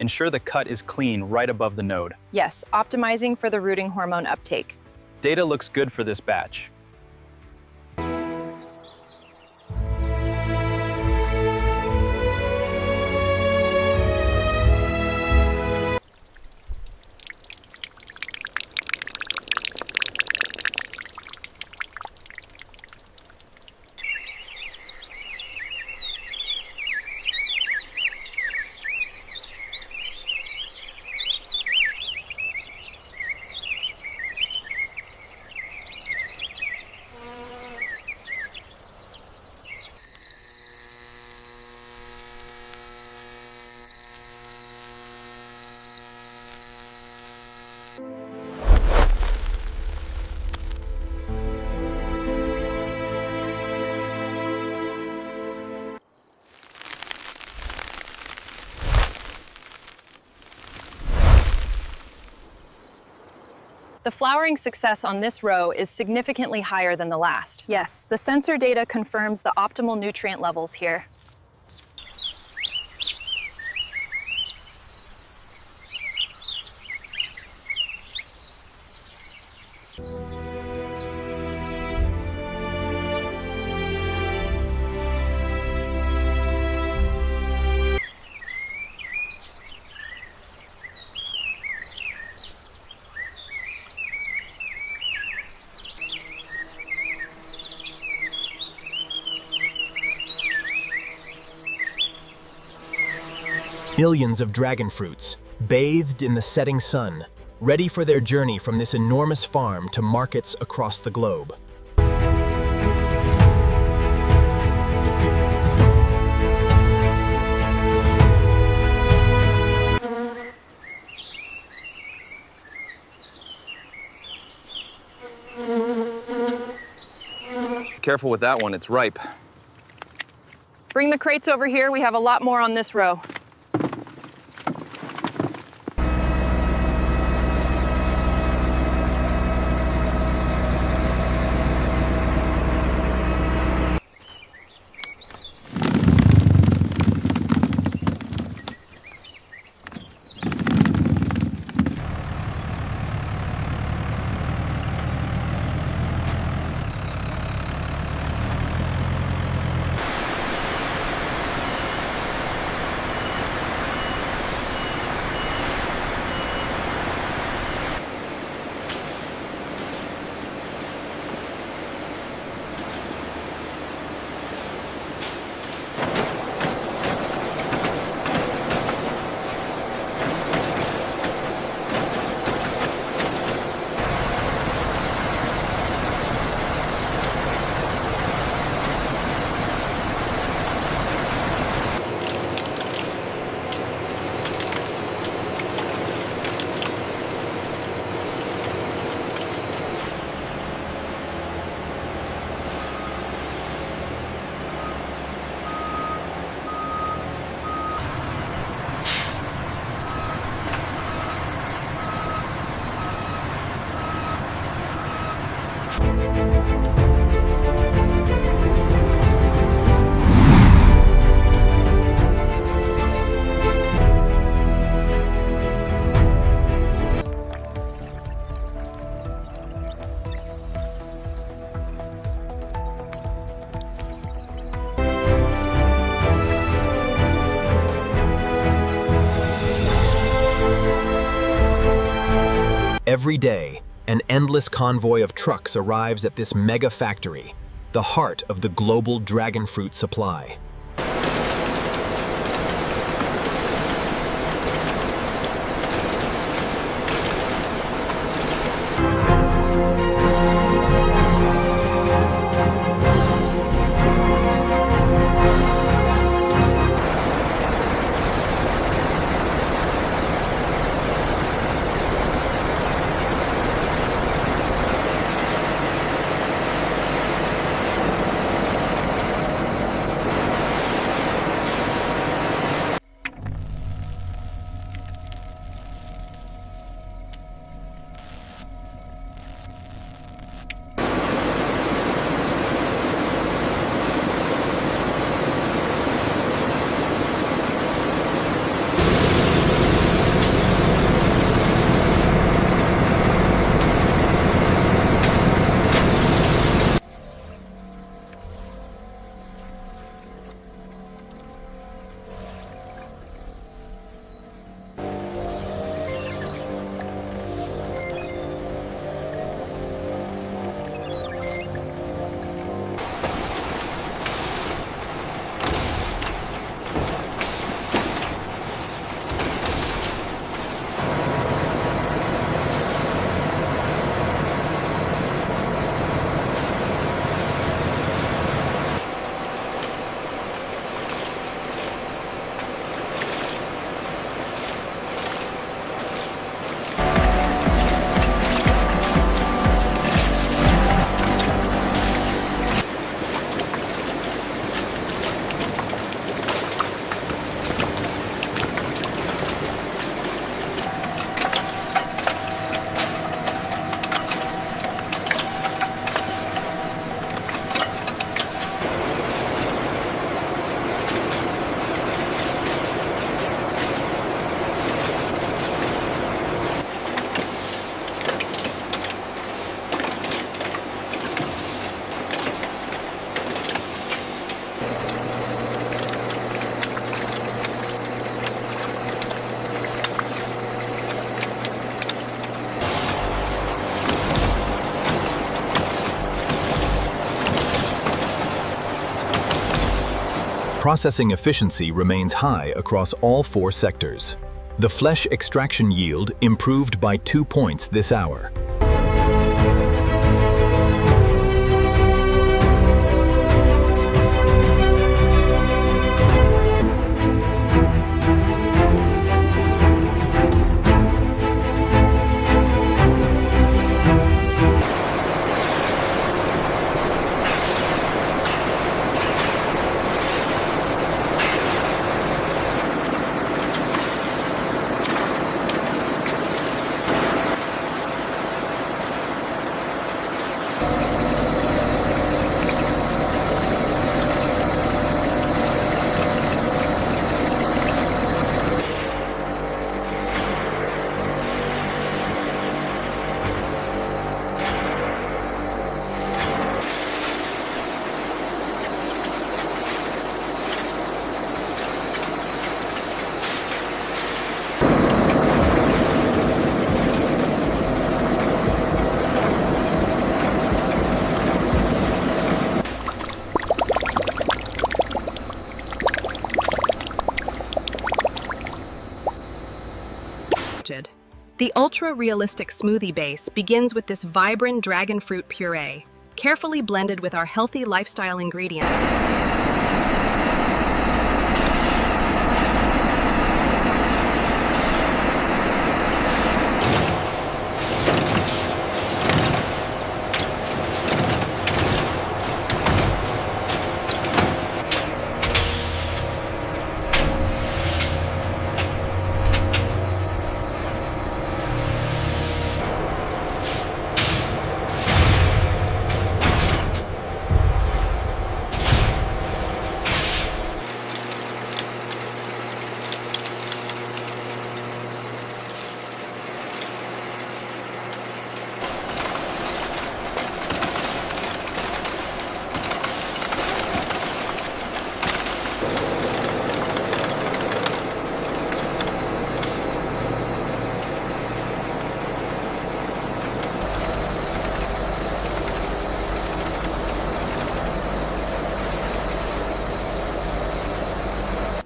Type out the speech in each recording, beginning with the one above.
ensure the cut is clean right above the node. Yes, optimizing for the rooting hormone uptake. Data looks good for this batch. The flowering success on this row is significantly higher than the last. Yes, the sensor data confirms the optimal nutrient levels here. Millions of dragon fruits, bathed in the setting sun, ready for their journey from this enormous farm to markets across the globe. Careful with that one, it's ripe. Bring the crates over here, we have a lot more on this row. Every day, an endless convoy of trucks arrives at this mega factory, the heart of the global dragon fruit supply. Processing efficiency remains high across all 4 sectors. The flesh extraction yield improved by 2 points this hour. The ultra-realistic smoothie base begins with this vibrant dragon fruit puree, carefully blended with our healthy lifestyle ingredients.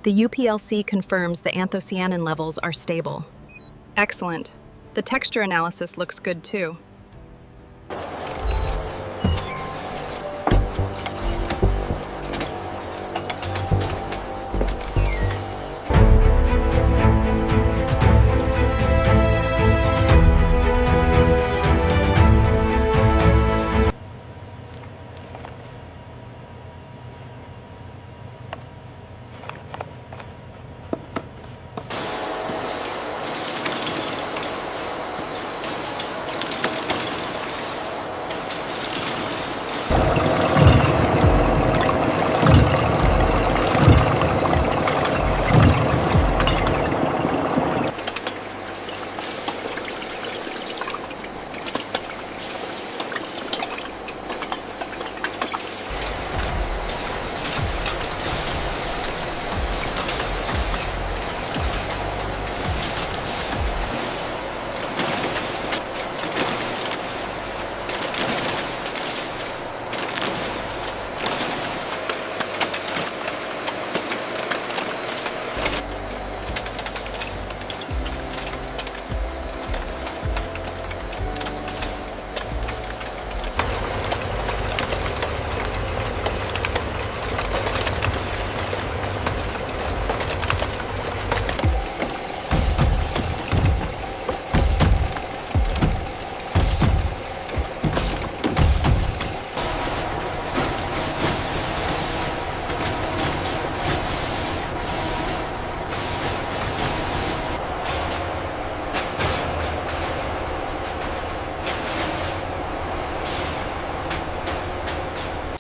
The UPLC confirms the anthocyanin levels are stable. Excellent. The texture analysis looks good too.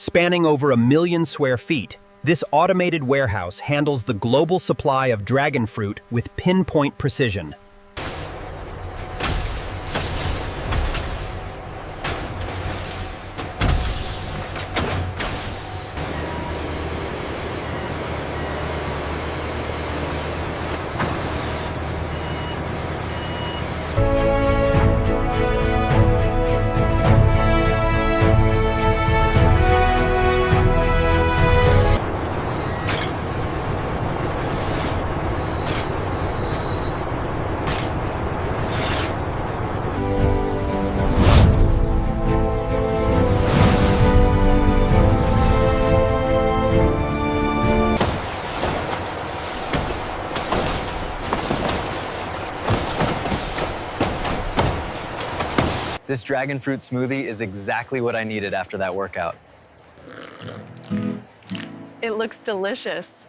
Spanning over 1 million square feet, this automated warehouse handles the global supply of dragon fruit with pinpoint precision. This dragon fruit smoothie is exactly what I needed after that workout. It looks delicious.